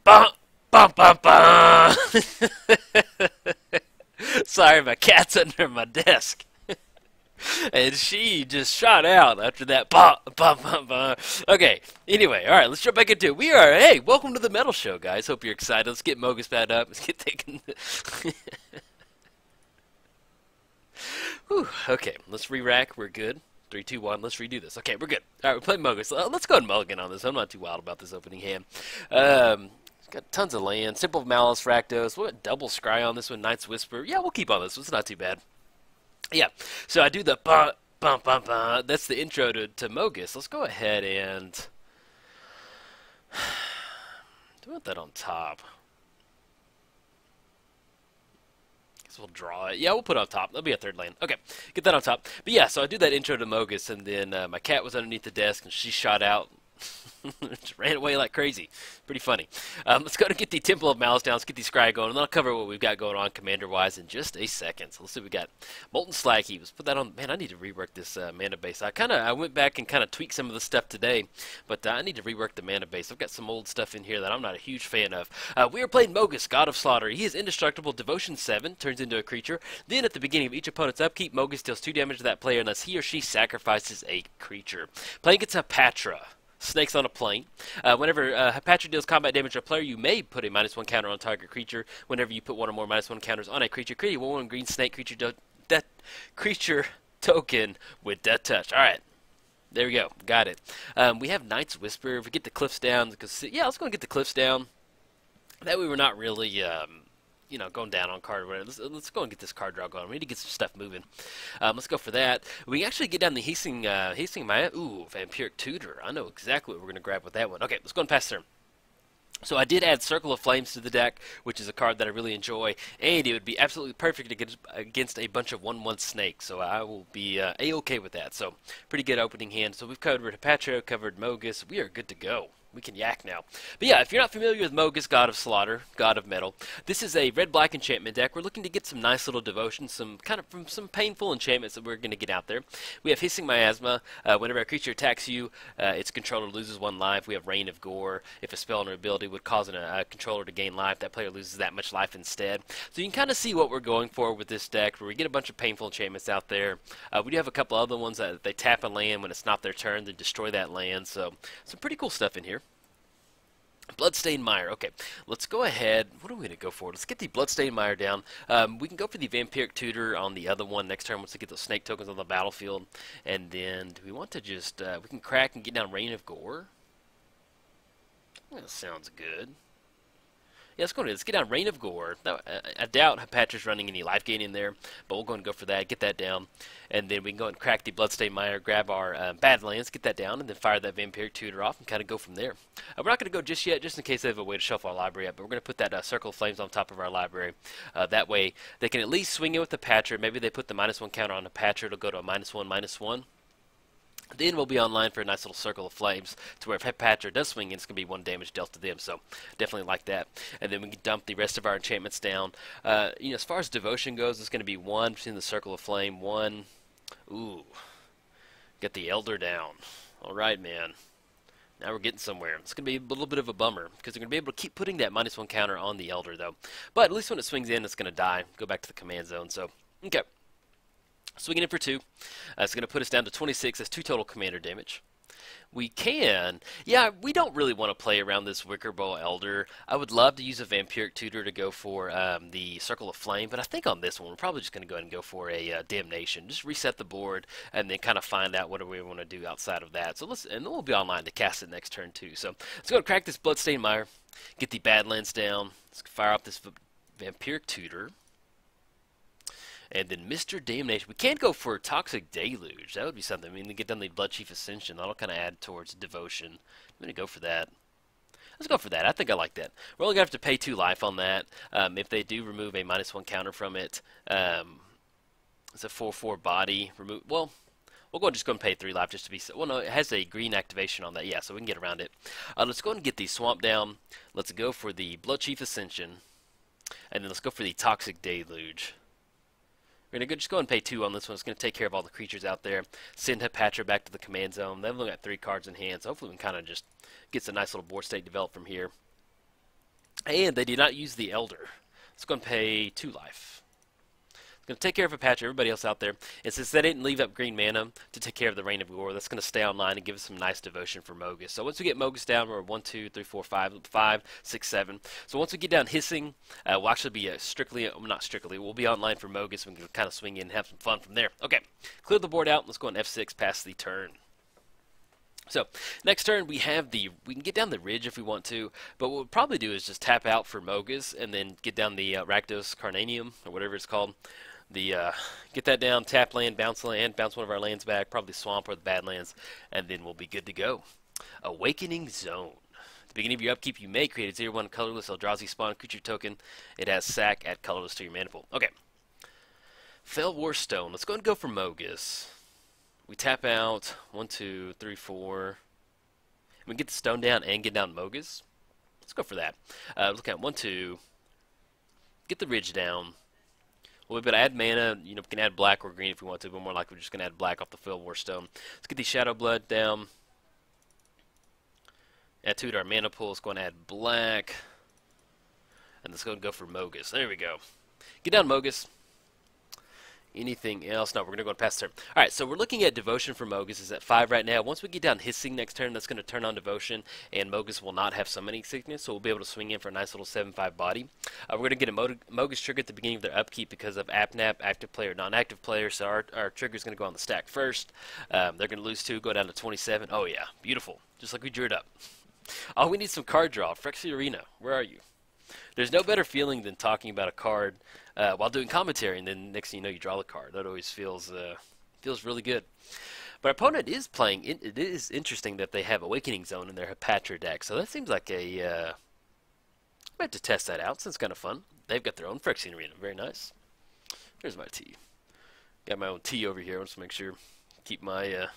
Bum, bum, bum, bum. Sorry, my cat's under my desk. And she just shot out after that. Bah, bah, bah, bah. Okay, anyway, alright, let's jump back into it. Hey, welcome to the Metal Show, guys. Hope you're excited. Let's get Mogis back up. Let's get taken. Whew, okay, let's re-rack. We're good. 3, 2, 1. Let's redo this. Okay, we're good. Alright, we're playing Mogis. Let's go and mulligan on this. I'm not too wild about this opening hand. It's got tons of land. Simple Malice, Fractos. We'll get double Scry on this one. Knight's Whisper. Yeah, we'll keep on this one. It's not too bad. Yeah, so I do the bum, bum, bum, bum. That's the intro to Mogis. Let's go ahead and do that on top. Guess we'll draw it. Yeah, we'll put it on top. That'll be a third lane. Okay, get that on top. But yeah, so I do that intro to Mogis, and then my cat was underneath the desk, and she shot out. Just ran away like crazy. Pretty funny. Let's go to get the Temple of Malice down. Let's get the Scry going, and then I'll cover what we've got going on commander-wise in just a second. So let's see what we got. Molten Slag Heap. Let's put that on. Man, I need to rework this mana base. I went back and kind of tweaked some of the stuff today, but I need to rework the mana base. I've got some old stuff in here that I'm not a huge fan of. We are playing Mogis, God of Slaughter. He is indestructible. Devotion 7 turns into a creature. Then at the beginning of each opponent's upkeep, Mogis deals 2 damage to that player unless he or she sacrifices a creature. Playing against Hapatra. Snakes on a plane. Whenever Hapatra deals combat damage to a player, you may put a -1 counter on target creature. Whenever you put one or more -1 counters on a creature, create a 1/1 green snake creature creature token with Death Touch. Alright. There we go. Got it. We have Knight's Whisper. If we get the cliffs down, because yeah, let's go and get the cliffs down. That way we're not really going down on card. Let's go and get this card draw going. We need to get some stuff moving. Let's go for that. We can actually get down the Hasting Maya. Ooh, Vampiric Tutor. I know exactly what we're going to grab with that one. Okay, let's go and pass turn. So I did add Circle of Flames to the deck, which is a card that I really enjoy, and it would be absolutely perfect against a bunch of 1/1 snakes, so I will be A-okay with that. So, pretty good opening hand. So we've covered Hapatra, covered Mogis. We are good to go. We can yak now. But yeah, if you're not familiar with Mogis, God of Slaughter, God of Metal, this is a red-black enchantment deck. We're looking to get some nice little devotion, some painful enchantments that we're going to get out there. We have Hissing Miasma. Whenever a creature attacks you, its controller loses 1 life. We have Rain of Gore. If a spell or ability would cause a controller to gain life, that player loses that much life instead. So you can kind of see what we're going for with this deck, where we get a bunch of painful enchantments out there. We do have a couple other ones that they tap a land when it's not their turn, they destroy that land. So some pretty cool stuff in here. Bloodstained Mire. Okay, let's go ahead. What are we going to go for? Let's get the Bloodstained Mire down. We can go for the Vampiric Tutor on the other one next turn once we get those snake tokens on the battlefield. And then, do we want to just, we can crack and get down Rain of Gore? That sounds good. Yeah, let's get down Rain of Gore. Now, I doubt Hapatra's running any life gain in there, but we'll go and go for that, get that down. And then we can go and crack the Bloodstained Mire, grab our Badlands, get that down, and then fire that Vampiric Tutor off and kind of go from there. We're not going to go just yet, just in case they have a way to shuffle our library up, but we're going to put that Circle of Flames on top of our library. That way, they can at least swing it with Hapatra. Maybe they put the -1 counter on Hapatra, it'll go to a -1/-1. Then we'll be online for a nice little Circle of Flames to where if Hapatra does swing in, it's going to be 1 damage dealt to them. So definitely like that. And then we can dump the rest of our enchantments down. As far as devotion goes, it's going to be 1 between the Circle of Flame. 1. Ooh. Get the Elder down. Alright, man. Now we're getting somewhere. It's going to be a little bit of a bummer because they're going to be able to keep putting that -1 counter on the Elder, though. But at least when it swings in, it's going to die. Go back to the command zone. So, okay. Swinging in for 2. It's going to put us down to 26. That's 2 total commander damage. We can. Yeah, we don't really want to play around this Wickerbow Elder. I would love to use a Vampiric Tutor to go for the Circle of Flame, but I think on this one we're probably just going to go ahead and go for a Damnation. Just reset the board and then kind of find out what do we want to do outside of that. So and then we'll be online to cast it next turn too. So let's go and crack this Bloodstained Mire, get the Badlands down. Let's fire up this Vampiric Tutor. And then Mr. Damnation. We can't go for Toxic Deluge. That would be something. I mean, to get done the Bloodchief Ascension, that'll kind of add towards devotion. I'm going to go for that. Let's go for that. I think I like that. We're only going to have to pay 2 life on that. If they do remove a -1 counter from it, it's a 4/4 body. Well, we'll go and just go and pay 3 life just to be... Well, no, it has a green activation on that. Yeah, so we can get around it. Let's go and get the Swamp down. Let's go for the Bloodchief Ascension. And then let's go for the Toxic Deluge. We're going to just go and pay 2 on this one. It's going to take care of all the creatures out there. Send Hapatra back to the command zone. They've only got 3 cards in hand, so hopefully we can kind of just get some nice little board state developed from here. And they did not use the Elder. It's going to pay 2 life. It's going to take care of Hapatra, everybody else out there. And since they didn't leave up green mana to take care of the Reign of Gore, that's going to stay online and give us some nice devotion for Mogis. So once we get Mogis down, we're 1, 2, 3, 4, 5, 5, 6, 7. So once we get down Hissing, we'll actually be strictly, not strictly, we'll be online for Mogis. We can kind of swing in and have some fun from there. Okay, clear the board out. Let's go on F6, pass the turn. So next turn we can get down the ridge if we want to, but what we'll probably do is just tap out for Mogis and then get down the Rakdos Carnanium or whatever it's called. Get that down, tap land, bounce one of our lands back, probably swamp or the Badlands, and then we'll be good to go. Awakening Zone. At the beginning of your upkeep, you may create a 0/1 colorless Eldrazi spawn creature token. It has sack, add colorless to your mana pool. Okay. Fell War Stone. Let's go and go for Mogis. We tap out 1, 2, 3, 4. We get the stone down and get down Mogis. Let's go for that. Look at 1, 2. Get the ridge down. We'll be able to add mana. You know, we can add black or green if we want to, but more likely we're just going to add black off the Fell War Stone. Let's get the Shadow Blood down. Add 2 to our mana pool. Let's go and add black. And let's go and go for Mogis. There we go. Get down Mogis. Anything else? No, we're going to go past turn. Alright, so we're looking at Devotion for Mogis. It's at 5 right now. Once we get down Hissing next turn, that's going to turn on Devotion, and Mogis will not have Summoning Sickness, so we'll be able to swing in for a nice little 7/5 body. We're going to get a Mogis trigger at the beginning of their upkeep because of AppNap, active player, non-active player, so our trigger is going to go on the stack first. They're going to lose 2, go down to 27. Oh yeah, beautiful. Just like we drew it up. Oh, we need some card draw. Phyrexian Arena, where are you? There's no better feeling than talking about a card while doing commentary, and then next thing you know, you draw the card. That always feels really good. But our opponent is playing. It is interesting that they have Awakening Zone in their Hapatra deck, so that seems like a. I might have to test that out. Sounds kind of fun. They've got their own Phyrexian Arena. Very nice. There's my tea. Got my own tea over here. I want to make sure keep my.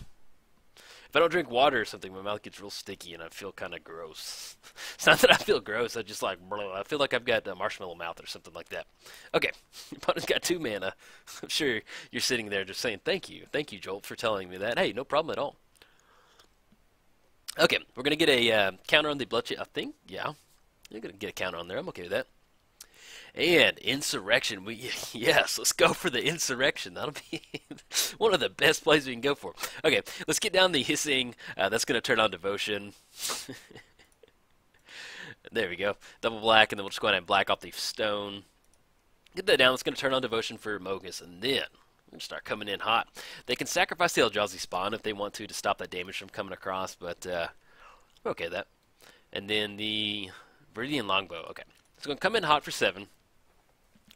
If I don't drink water or something, my mouth gets real sticky and I feel kind of gross. It's not that I feel gross, I just like, I feel like I've got a marshmallow mouth or something like that. Okay, your opponent's got 2 mana. I'm sure you're sitting there just saying, thank you, Jolt, for telling me that. Hey, no problem at all. Okay, we're going to get a counter on the bloodshed, I think, yeah. You're going to get a counter on there, I'm okay with that. And Insurrection, yes, let's go for the Insurrection. That'll be one of the best plays we can go for. Okay, let's get down the Hissing. That's going to turn on Devotion. There we go. Double black, and then we'll just go ahead and black off the stone. Get that down. It's going to turn on Devotion for Mogis, and then we're going to start coming in hot. They can sacrifice the Eldrazi spawn if they want to stop that damage from coming across, but we're okay with that. And then the Viridian Longbow. Okay, it's going to come in hot for 7.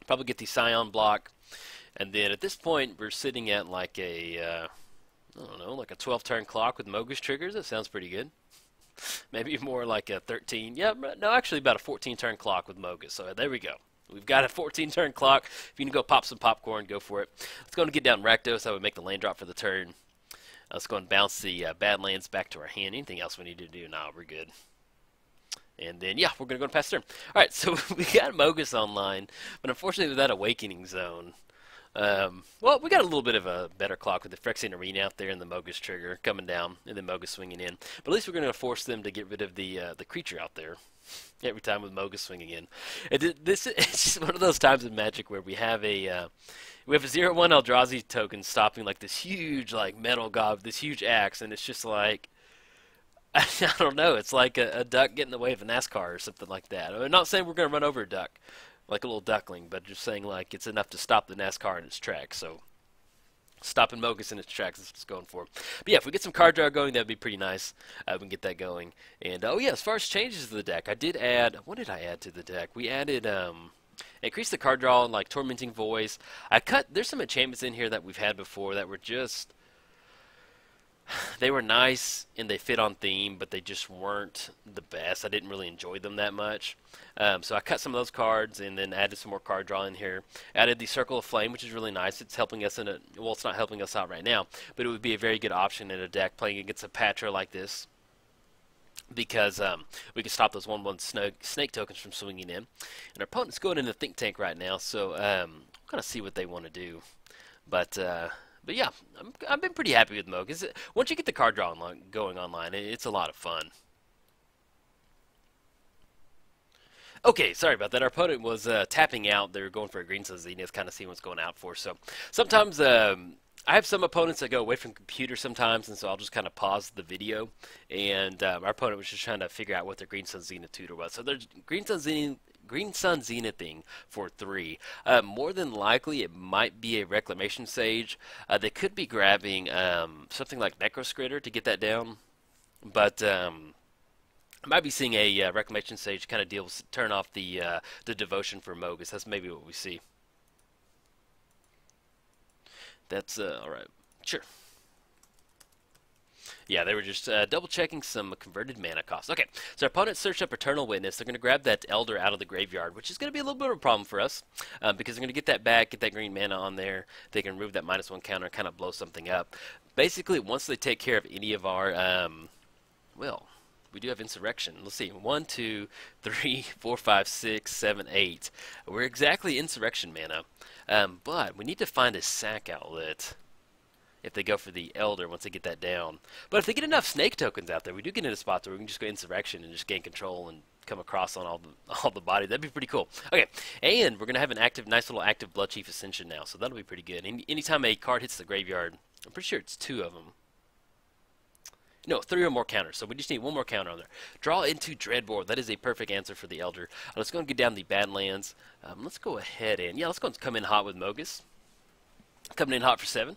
Probably get the Scion block, and then at this point we're sitting at like a I don't know, like a 12-turn clock with Mogis triggers. That sounds pretty good. Maybe more like a 13. Yeah, no, actually about a 14-turn clock with Mogis. So there we go. We've got a 14-turn clock. If you can go pop some popcorn, go for it. Let's go and get down Rakdos. I would make the land drop for the turn. Let's go and bounce the Badlands back to our hand. Anything else we need to do? Nah, we're good. And then, yeah, we're going to go past turn. All right, so we got Mogis online, but unfortunately with that Awakening Zone, well, we got a little bit of a better clock with the Phyrexian Arena out there and the Mogis trigger coming down, and then Mogis swinging in. But at least we're going to force them to get rid of the creature out there every time with Mogis swinging in. It's just one of those times in Magic where we have a 0/1 Eldrazi token stopping like this huge like metal god, this huge axe, and it's just like, I don't know. It's like a duck getting in the way of a NASCAR or something like that. I'm not saying we're going to run over a duck like a little duckling, but just saying like it's enough to stop the NASCAR in its tracks. So stopping Mogis in its tracks is what it's going for. But yeah, if we get some card draw going, that'd be pretty nice. We can get that going. And oh yeah, as far as changes to the deck, I did add. What did I add to the deck? We added increased the card draw and like Tormenting Voice. There's some enchantments in here that we've had before that were just. They were nice and they fit on theme, but they just weren't the best. I didn't really enjoy them that much. So I cut some of those cards and then added some more card draw in here. Added the Circle of Flame, which is really nice. It's helping us well, it's not helping us out right now, but it would be a very good option in a deck playing against a Hapatra like this, because we can stop those 1/1 snake tokens from swinging in. And our opponent's going into Think Tank right now, so we'll kind of see what they want to do. But yeah, I've been pretty happy with Mogis. Once you get the card draw going online, it's a lot of fun. Okay, sorry about that. Our opponent was tapping out. They were going for a green Sun Zenith, kind of seeing what's going out for. So sometimes I have some opponents that go away from computer sometimes, and so I'll just kind of pause the video. And our opponent was just trying to figure out what their green Sun Zenith tutor was. So there's Green Sun Zenithing for 3. More than likely, it might be a Reclamation Sage. They could be grabbing something like Necroscritter to get that down, but I might be seeing a Reclamation Sage kind of deal with turn off the devotion for Mogis. That's maybe what we see. That's all right. Sure. Yeah, they were just double checking some converted mana costs. Okay, so our opponent searched up Eternal Witness. They're going to grab that Elder out of the graveyard, which is going to be a little bit of a problem for us because they're going to get that back, get that green mana on there. They can remove that -1 counter and kind of blow something up. Basically, once they take care of any of our, well, we do have Insurrection. Let's see, 1, 2, 3, 4, 5, 6, 7, 8. We're exactly Insurrection mana, but we need to find a sack outlet if they go for the Elder once they get that down. But if they get enough Snake tokens out there, we do get into spots where we can just go Insurrection and just gain control and come across on all the body. That'd be pretty cool. Okay, and we're gonna have an nice little active Bloodchief Ascension now, so that'll be pretty good. Anytime a card hits the graveyard, I'm pretty sure it's 2 of them. No, 3 or more counters, so we just need 1 more counter on there. Draw into Dreadbore. That is a perfect answer for the Elder. Let's go and get down the Badlands. Let's go ahead and, let's go and come in hot with Mogis. Coming in hot for 7.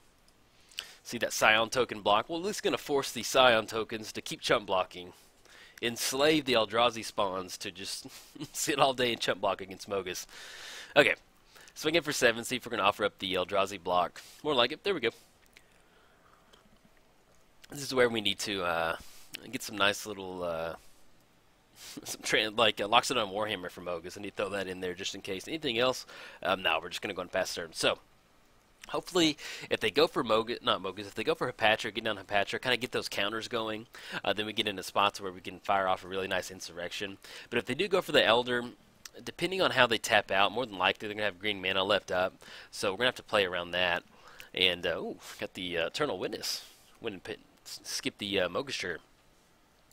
See that Scion token block? Well, at least going to force the Scion tokens to keep chump blocking. Enslave the Eldrazi spawns to just sit all day and chump block against Mogis. Okay, swing in for 7, see if we're going to offer up the Eldrazi block. More like it. There we go. This is where we need to get some nice little, like Loxodon Warhammer from Mogis. I need to throw that in there just in case. Anything else? No, we're just going to go and pass turn. So, hopefully, if they go for if they go for Hapatra, get down Hapatra, kind of get those counters going, then we get into spots where we can fire off a really nice Insurrection. But if they do go for the Elder, depending on how they tap out, more than likely they're going to have green mana left up. So we're going to have to play around that. And, got the Eternal Witness. Skip the Mogis.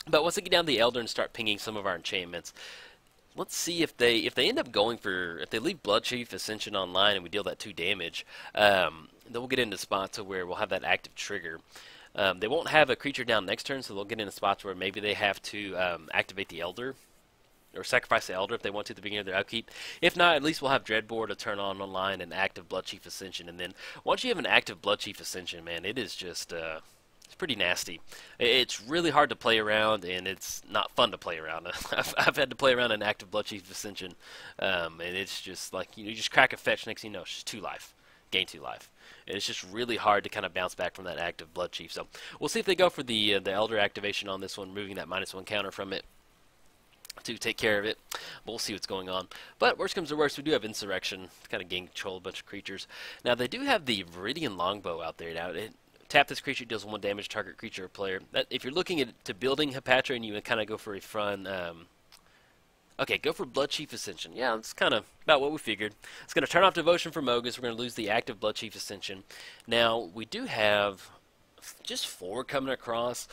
But once they get down the Elder and start pinging some of our enchantments, let's see if they end up going for, if they leave Bloodchief Ascension online and we deal that 2 damage, then we'll get into spots where we'll have that active trigger. They won't have a creature down next turn, so they'll get into spots where maybe they have to activate the Elder, or sacrifice the Elder if they want to at the beginning of their upkeep. If not, at least we'll have Dreadbore to turn on online and active Bloodchief Ascension. And then once you have an active Bloodchief Ascension, man, it is just it's pretty nasty. It's really hard to play around, and it's not fun to play around. I've had to play around an active Bloodchief Ascension, and it's just like, you just crack a fetch, next thing you know, it's just 2 life. Gain 2 life. And it's just really hard to kind of bounce back from that active Bloodchief. So we'll see if they go for the Elder activation on this one, moving that -1 counter from it to take care of it. We'll see what's going on. But worst comes to worst, we do have Insurrection to kind of gain control of a bunch of creatures. Now they do have the Viridian Longbow out there now. Tap this creature, deals 1 damage to target creature or player. If you're looking to building Hapatra and you kind of go for a fun, okay, go for Bloodchief Ascension. Yeah, that's kind of about what we figured. It's going to turn off Devotion for Mogis. We're going to lose the active Bloodchief Ascension. Now we do have just 4 coming across,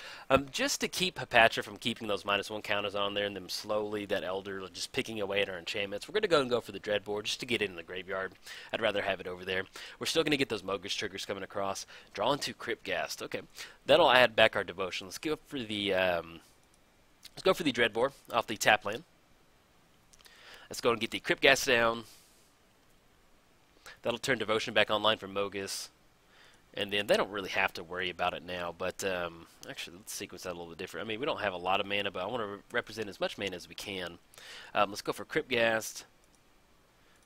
just to keep Hapatra from keeping those -1 counters on there, and then slowly that Elder just picking away at our enchantments. We're going to go for the Dreadbore just to get it in the graveyard. I'd rather have it over there. We're still going to get those Mogis triggers coming across. Draw into Cryptghast. Okay, that'll add back our Devotion. Let's go for the Dreadbore off the tap land. Let's go and get the Cryptghast down. That'll turn Devotion back online for Mogis. And then they don't really have to worry about it now, but actually let's sequence that a little bit different. I mean, we don't have a lot of mana, but I want to represent as much mana as we can. Let's go for Cryptghast.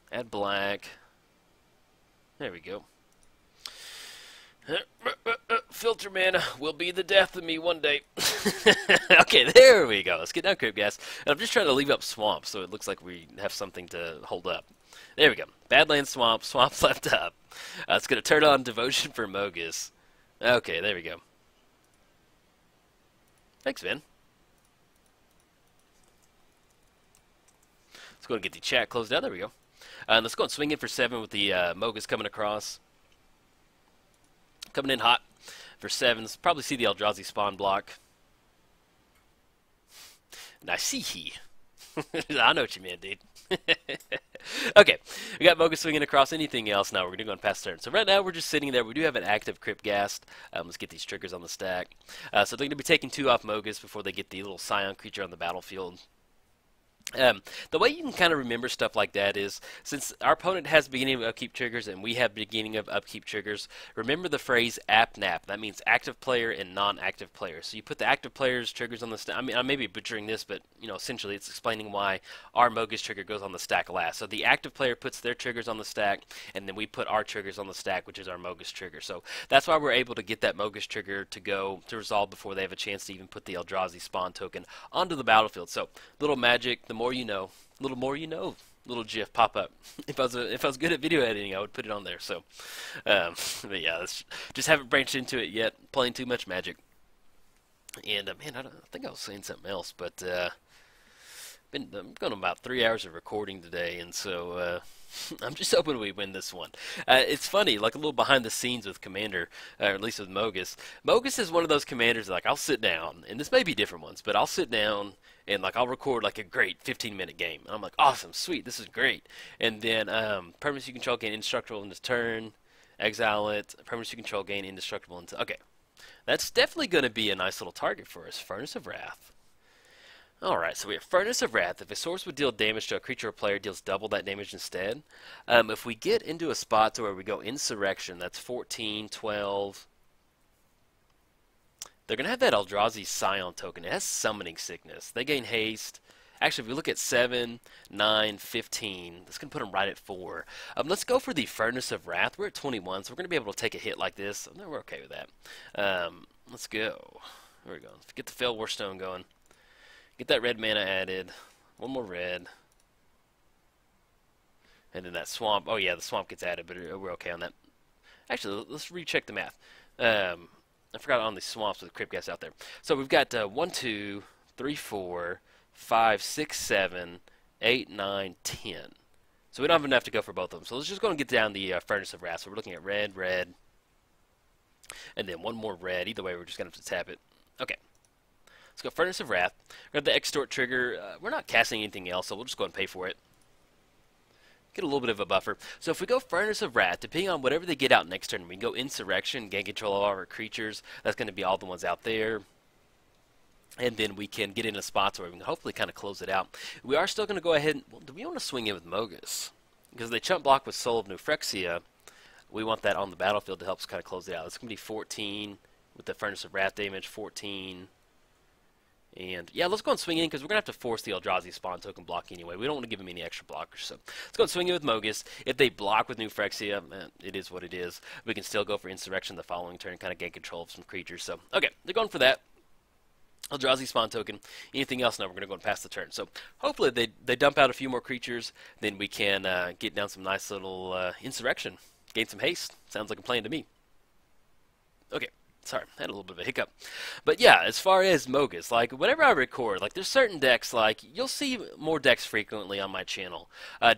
Add black. There we go. Filter mana will be the death of me one day. Okay, there we go. Let's get down Cryptghast. And I'm just trying to leave up Swamp so it looks like we have something to hold up. There we go. Badlands Swamp. Swamp left up. It's going to turn on Devotion for Mogis. Okay, there we go. Thanks, man. Let's go and get the chat closed out. There we go. Let's go and swing in for 7 with the Mogis coming across. Coming in hot for 7. Let's probably see the Eldrazi spawn block. And I see he. I know what you meant, dude. Okay, we got Mogis swinging across. Anything else? Now we're gonna go on past turn. So right now we're just sitting there. We do have an active Crypt Ghast. Let's get these triggers on the stack. So they're gonna be taking 2 off Mogis before they get the little Scion creature on the battlefield. The way you can kind of remember stuff like that is, since our opponent has beginning of upkeep triggers and we have beginning of upkeep triggers, remember the phrase AppNap. That means active player and non-active player. So you put the active player's triggers on the stack. I mean, I may be butchering this, but essentially it's explaining why our Mogis trigger goes on the stack last. So the active player puts their triggers on the stack, and then we put our triggers on the stack, which is our Mogis trigger. So that's why we're able to get that Mogis trigger to resolve before they have a chance to even put the Eldrazi spawn token onto the battlefield. So little magic. The more you know, little more you know. Little GIF pop up. If I was good at video editing, I would put it on there. So, but yeah, just haven't branched into it yet. Playing too much Magic. And man, I think I was saying something else, but I'm going about 3 hours of recording today, and so I'm just hoping we win this one. It's funny, like a little behind the scenes with Commander, or at least with Mogis. Mogis is one of those commanders that, like, I'll sit down, and this may be different ones, but I'll sit down and like I'll record like a great 15-minute game. And I'm like, awesome, sweet, this is great. And then permanents you control gain indestructible in this turn, exile it. Permanents you control gain indestructible into. Okay, that's definitely going to be a nice little target for us. Furnace of Wrath. Alright, so we have Furnace of Wrath. If a source would deal damage to a creature or player, deals double that damage instead. If we get into a spot to where we go Insurrection, that's 14, 12. They're going to have that Eldrazi Scion token. It has Summoning Sickness. They gain haste. Actually, if we look at 7, 9, 15, that's going to put them right at 4. Let's go for the Furnace of Wrath. We're at 21, so we're going to be able to take a hit like this. No, we're okay with that. Let's go. There we go. Let's get the Fell Warstone going. Get that red mana added. One more red. And then that swamp. Oh, yeah, the swamp gets added, but we're okay on that. Actually, let's recheck the math. I forgot on the swamps with the Crypt Ghast out there. So we've got 1, 2, 3, 4, 5, 6, 7, 8, 9, 10. So we don't have enough to go for both of them. So let's just go and get down the Furnace of Wrath. So we're looking at red, red, and then one more red. Either way, we're just going to have to tap it. Okay. Let's go Furnace of Wrath. We have the Extort trigger. We're not casting anything else, so we'll just go and pay for it. Get a little bit of a buffer. So if we go Furnace of Wrath, depending on whatever they get out next turn, we can go Insurrection, gain control of all our creatures. That's going to be all the ones out there. And then we can get into spots where we can hopefully kind of close it out. We are still going to go ahead and... Well, do we want to swing in with Mogis? Because they chump block with Soul of Nufrexia. We want that on the battlefield to help us kind of close it out. It's going to be 14 with the Furnace of Wrath damage, 14... And yeah, let's go and swing in because we're going to have to force the Eldrazi spawn token block anyway. We don't want to give them any extra blockers. So let's go and swing in with Mogis. If they block with Nufrexia, it is what it is. We can still go for Insurrection the following turn and kind of gain control of some creatures. So, okay, they're going for that. Eldrazi spawn token. Anything else? No, we're going to go and pass the turn. So hopefully they dump out a few more creatures. Then we can get down some nice little Insurrection. Gain some haste. Sounds like a plan to me. Okay. Sorry, I had a little bit of a hiccup. But yeah, as far as Mogis, like, whenever I record, like, there's certain decks, like, you'll see more decks frequently on my channel.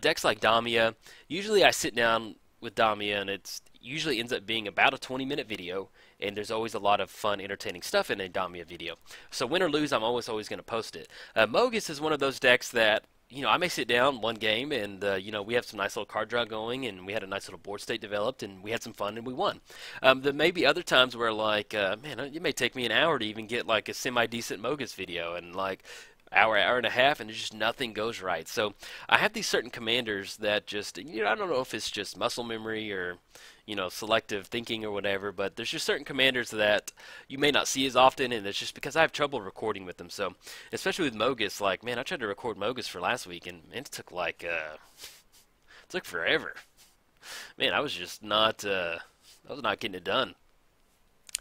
Decks like Damia, usually I sit down with Damia, and it usually ends up being about a 20-minute video, and there's always a lot of fun, entertaining stuff in a Damia video. So win or lose, I'm always going to post it. Mogis is one of those decks that, I may sit down one game and, we have some nice little card draw going and we had a nice little board state developed and we had some fun and we won. There may be other times where, like, man, it may take me an hour to even get, like, a semi-decent Mogis video and, like, hour and a half and just nothing goes right. So I have these certain commanders that just, I don't know if it's just muscle memory or, selective thinking or whatever, but there's just certain commanders that you may not see as often, and it's just because I have trouble recording with them. So, especially with Mogis, like, man, I tried to record Mogis for last week, and it took like, it took forever. Man, I was just not, I was not getting it done.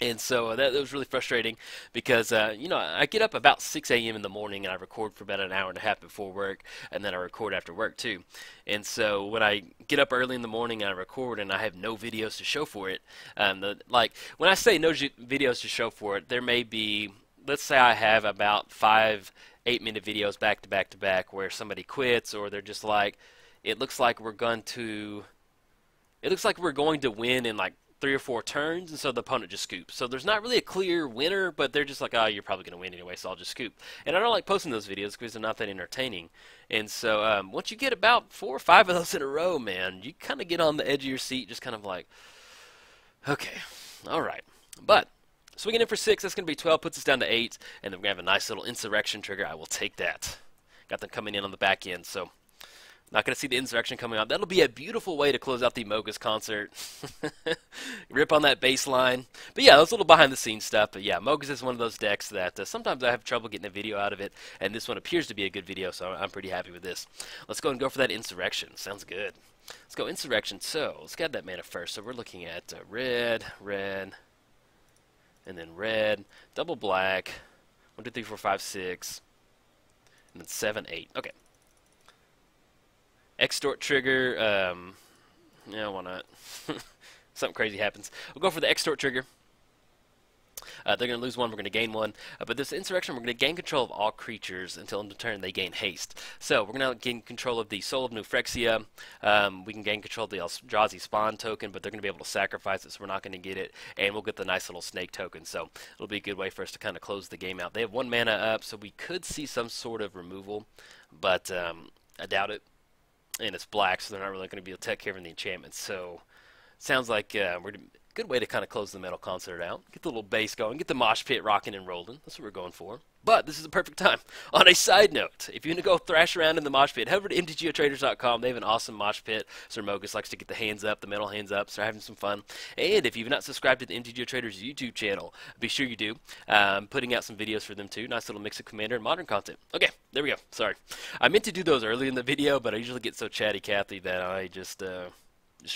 And so that was really frustrating because, I get up about 6 a.m. in the morning and I record for about an hour and a half before work, and then I record after work too. And so when I get up early in the morning and I record and I have no videos to show for it, when I say no videos to show for it, there may be, let's say I have about 5 8-minute videos back to back to back where somebody quits, or they're just like, it looks like we're going to win in like 3 or 4 turns, and so the opponent just scoops. So there's not really a clear winner, but they're just like, oh, you're probably going to win anyway, so I'll just scoop. And I don't like posting those videos because they're not that entertaining. And so once you get about 4 or 5 of those in a row, man, you kind of get on the edge of your seat, just kind of like, okay, all right. But swinging in for 6, that's going to be 12, puts us down to 8, and then we're going to have a nice little insurrection trigger. I will take that. Got them coming in on the back end, so not going to see the insurrection coming out. That'll be a beautiful way to close out the Mogis concert. Rip on that bass line. But yeah, that's a little behind the scenes stuff. But yeah, Mogis is one of those decks that sometimes I have trouble getting a video out of it, and this one appears to be a good video, so I'm pretty happy with this. Let's go and go for that insurrection. Sounds good. Let's go insurrection. So let's get that mana first. So we're looking at red, red, and then red, double black, 1, 2, 3, 4, 5, 6, and then 7, 8. Okay. Extort trigger, yeah, why not? Something crazy happens. We'll go for the extort trigger. They're going to lose 1, we're going to gain 1. But this insurrection, we're going to gain control of all creatures until in turn they gain haste. So we're going to gain control of the Soul of Nufrexia. We can gain control of the Eldrazi Spawn token, but they're going to be able to sacrifice it, so we're not going to get it. And we'll get the nice little snake token, so it'll be a good way for us to kind of close the game out. They have 1 mana up, so we could see some sort of removal, but I doubt it. And it's black, so they're not really going to be able to take care of the enchantments. So sounds like we're a good way to kind of close the metal concert out. Get the little bass going, get the mosh pit rocking and rolling. That's what we're going for. But this is the perfect time. On a side note, if you're going to go thrash around in the mosh pit, head over to mtgotraders.com. They have an awesome mosh pit. Sir Mogis likes to get the hands up, the metal hands up, start having some fun. And if you've not subscribed to the MTGO Traders YouTube channel, be sure you do. Putting out some videos for them too. Nice little mix of Commander and Modern content. Okay, there we go. Sorry. I meant to do those early in the video, but I usually get so chatty Cathy that I just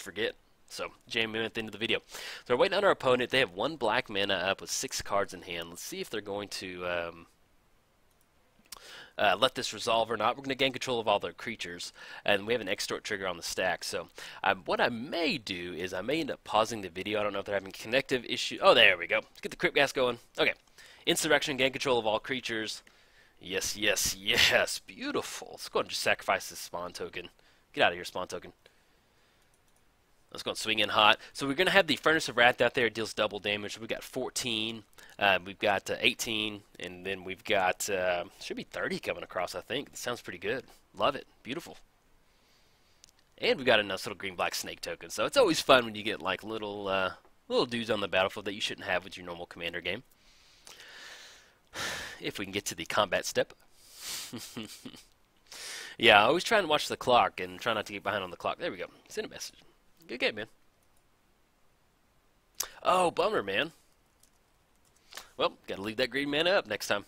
forget. So, jam in at the end of the video. So we're waiting on our opponent. They have 1 black mana up with 6 cards in hand. Let's see if they're going to let this resolve or not. We're going to gain control of all their creatures, and we have an extort trigger on the stack. So what I may do is I may end up pausing the video. I don't know if they're having connective issues. Oh, there we go. Let's get the Crypt Gas going. Okay. Insurrection, gain control of all creatures. Yes, yes, yes. Beautiful. Let's go ahead and just sacrifice this Spawn token. Get out of here, Spawn token. Let's go and swing in hot. So we're going to have the Furnace of Wrath out there. It deals double damage. We've got 14. We've got 18. And then we've got, should be 30 coming across, I think. That sounds pretty good. Love it. Beautiful. And we've got a nice little green-black snake token. So it's always fun when you get like little dudes on the battlefield that you shouldn't have with your normal Commander game. If we can get to the combat step. Yeah, I always try and watch the clock and try not to get behind on the clock. There we go. Send a message. Good game, man. Oh, bummer, man. Well, gotta leave that green mana up next time.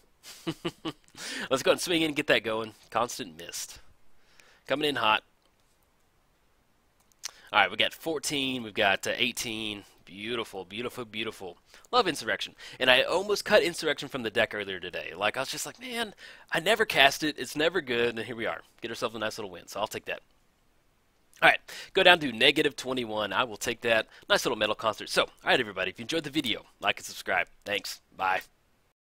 Let's go and swing in and get that going. Constant Mist. Coming in hot. Alright, we got 14. We've got 18. Beautiful, beautiful, beautiful. Love Insurrection. And I almost cut Insurrection from the deck earlier today. Like, I was just like, man, I never cast it. It's never good. And here we are. Get ourselves a nice little win. So I'll take that. Alright, go down to -21. I will take that. Nice little metal concert. So, alright everybody, if you enjoyed the video, like and subscribe. Thanks. Bye.